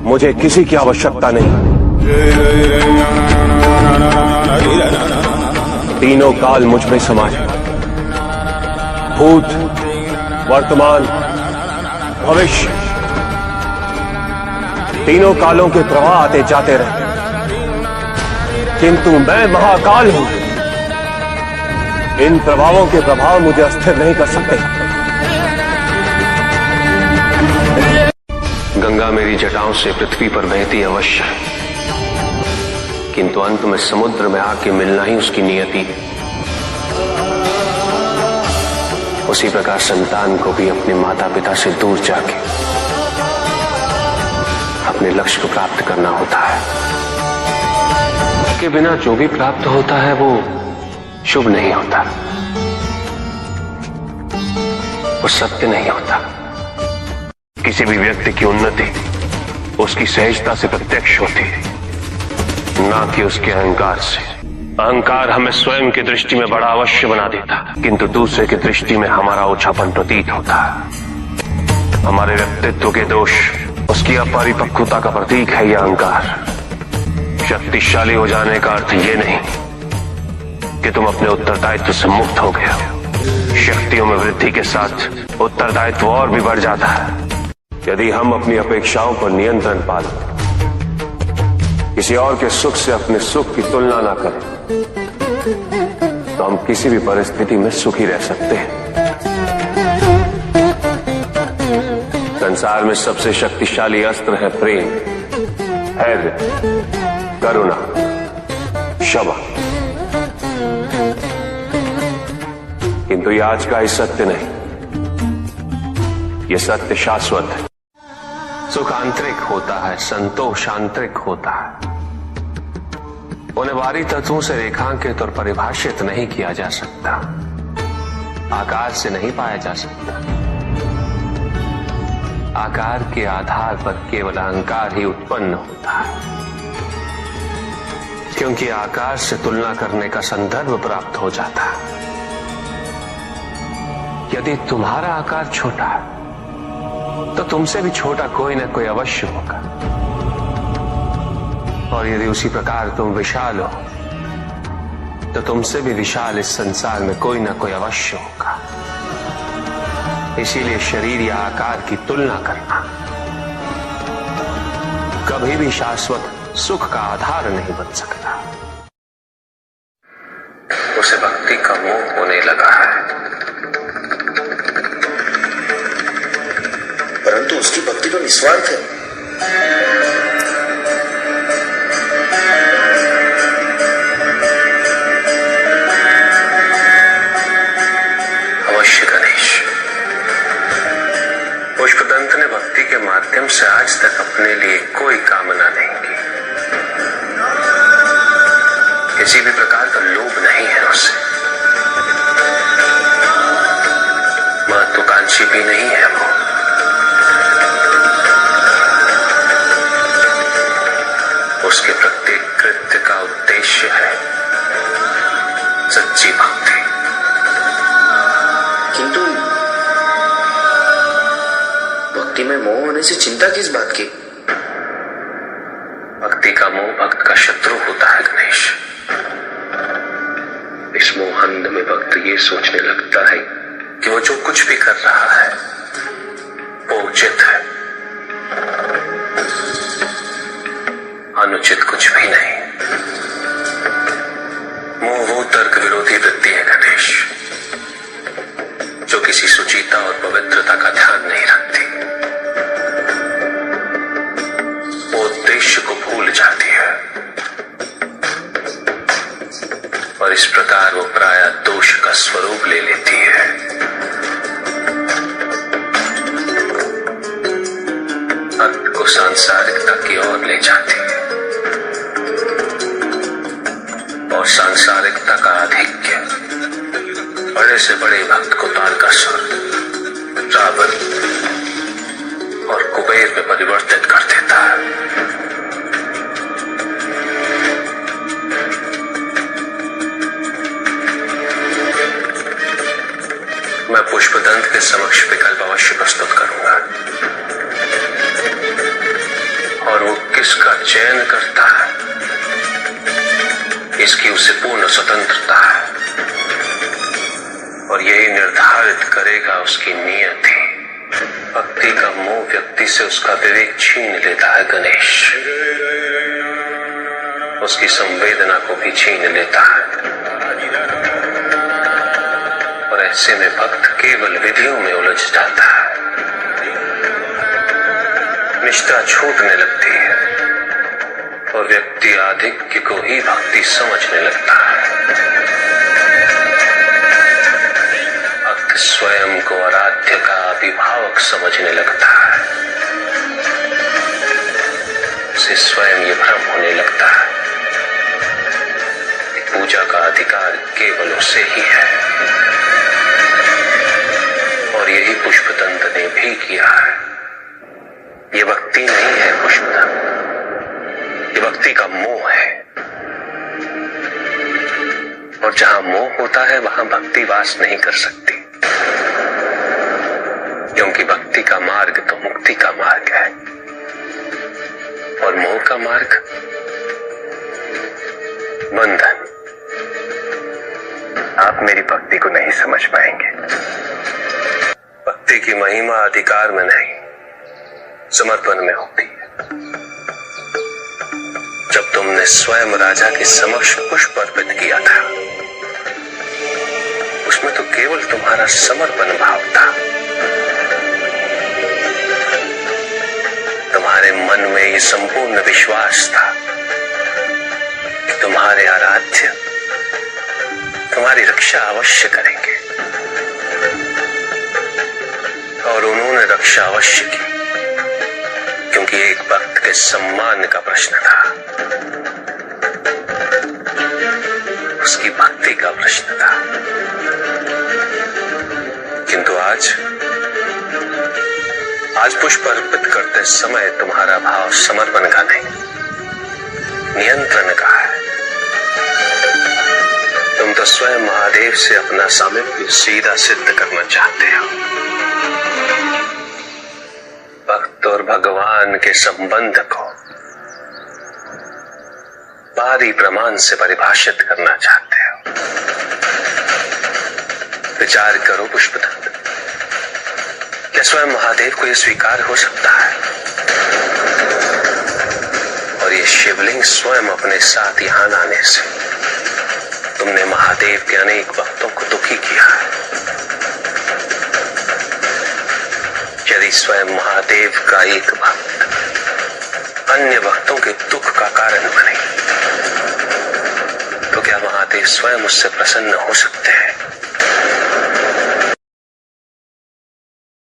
मुझे किसी की आवश्यकता नहीं। तीनों काल मुझ में समाये, भूत, वर्तमान, भविष्य, तीनों कालों के प्रवाह आते जाते रहे, किंतु मैं महाकाल हूं। इन प्रभावों के प्रभाव मुझे अस्थिर नहीं कर सकते। गंगा मेरी जटाओं से पृथ्वी पर बहती अवश्य है, किंतु अंत में समुद्र में आके मिलना ही उसकी नियति है। उसी प्रकार संतान को भी अपने माता पिता से दूर जाके अपने लक्ष्य को प्राप्त करना होता है। के बिना जो भी प्राप्त होता है वो शुभ नहीं होता, वो सत्य नहीं होता। किसी भी व्यक्ति की उन्नति उसकी सहजता से प्रत्यक्ष होती है, ना कि उसके अहंकार से। अहंकार हमें स्वयं की दृष्टि में बड़ा अवश्य बना देता, किंतु दूसरे की दृष्टि में हमारा ओछापन प्रतीत होता है। हमारे व्यक्तित्व के दोष, उसकी अपरिपक्वता का प्रतीक है यह अहंकार। शक्तिशाली हो जाने का अर्थ ये नहीं कि तुम अपने उत्तरदायित्व से मुक्त हो गए हो। शक्तियों में वृद्धि के साथ उत्तरदायित्व और भी बढ़ जाता है। यदि हम अपनी अपेक्षाओं पर नियंत्रण पालें, किसी और के सुख से अपने सुख की तुलना ना करें, तो हम किसी भी परिस्थिति में सुखी रह सकते हैं। संसार में सबसे शक्तिशाली अस्त्र है प्रेम, धैर्य, करुणा, क्षमा। किंतु ये आज का ही सत्य नहीं, ये सत्य शाश्वत है। सुख आंतरिक होता है, संतोष आंतरिक होता है। उन्हें बाहरी तत्वों से रेखांकित और परिभाषित नहीं किया जा सकता, आकार से नहीं पाया जा सकता। आकार के आधार पर केवल अहंकार ही उत्पन्न होता है, क्योंकि आकार से तुलना करने का संदर्भ प्राप्त हो जाता है। यदि तुम्हारा आकार छोटा है तो तुमसे भी छोटा कोई ना कोई अवश्य होगा, और यदि उसी प्रकार तुम विशाल हो तो तुमसे भी विशाल इस संसार में कोई ना कोई अवश्य होगा। इसीलिए शरीर या आकार की तुलना करना कभी भी शाश्वत सुख का आधार नहीं बन सकता। उसे भक्ति का मोह होने लगा है, परंतु उसकी भक्ति तो निस्वार्थ है। अवश्य गणेश, पुष्पदंत ने भक्ति के माध्यम से आज तक अपने लिए कोई कामना नहीं की। किसी भी प्रकार का लोभ नहीं है उसे, महत्वाकांक्षी भी नहीं है वो। उसके प्रत्येक कृत्य का उद्देश्य है सच्ची भक्ति। किंतु भक्ति में मोह होने से चिंता किस बात की? भक्ति का मोह भक्त का शत्रु होता है गणेश। इस मोहंध में भक्त ये सोचने लगता है कि वो जो कुछ भी कर रहा है वो उचित है, अनुचित कुछ भी नहीं। मोह वो तर्क विरोधी वृत्ति है गणेश, जो किसी शुचिता और पवित्रता का ध्यान नहीं रखती। वो उद्देश्य को भूल जाती है, और इस प्रकार वो प्रायः दोष का स्वरूप ले लेती है। अंत को सांसारिकता की ओर ले जाती है, और सांसारिकता का आधिक्य बड़े से बड़े भक्त को तारकासुर, रावण और कुबेर में परिवर्तित कर देता है। मैं पुष्पदंत के समक्ष विकल्प अवश्य प्रस्तुत करूंगा। और वो किसका चयन करता है, इसकी उसे पूर्ण स्वतंत्रता है, और यही निर्धारित करेगा उसकी नियति। भक्ति का मोह व्यक्ति से उसका विवेक छीन लेता है गणेश, उसकी संवेदना को भी छीन लेता है, और ऐसे में भक्त केवल विधियों में उलझ जाता है। निष्ठा छूटने लगती है और व्यक्ति आधिक्य को ही भक्ति समझने लगता है। भक्त स्वयं को आराध्य का अभिभावक समझने लगता है, उसे स्वयं ये भ्रम होने लगता है कि पूजा का अधिकार केवल उसे ही है, और यही पुष्पदंत ने भी किया है। ये भक्ति नहीं है पुष्पदंत, ये भक्ति का मोह है, और जहां मोह होता है वहां भक्ति वास नहीं कर सकती, क्योंकि भक्ति का मार्ग तो मुक्ति का मार्ग है, और मोह का मार्ग बंधन। आप मेरी भक्ति को नहीं समझ पाएंगे। भक्ति की महिमा अधिकार में नहीं, समर्पण में होती है। जब तुमने स्वयं राजा के समक्ष पुष्प अर्पित किया था, उसमें तो केवल तुम्हारा समर्पण भाव था। तुम्हारे मन में ये संपूर्ण विश्वास था कि तुम्हारे आराध्य तुम्हारी रक्षा अवश्य करेंगे, और उन्होंने रक्षा अवश्य की, क्योंकि एक भक्त के सम्मान का प्रश्न था, उसकी भक्ति का प्रश्न था। किंतु आज पुष्प अर्पित करते समय तुम्हारा भाव समर्पण का नहीं, नियंत्रण का है। तुम तो स्वयं महादेव से अपना सामीप्य सीधा सिद्ध करना चाहते हो। भक्त और भगवान के संबंध को बाहरी प्रमाण से परिभाषित करना चाहते हो। विचार करो पुष्पदंत, क्या स्वयं महादेव को यह स्वीकार हो सकता है? और ये शिवलिंग स्वयं अपने साथ यहां लाने से तुमने महादेव के अनेक भक्तों को दुखी किया है। यदि स्वयं महादेव का एक भक्त अन्य भक्तों के दुख का कारण बने, तो क्या महादेव स्वयं उससे प्रसन्न हो सकते हैं?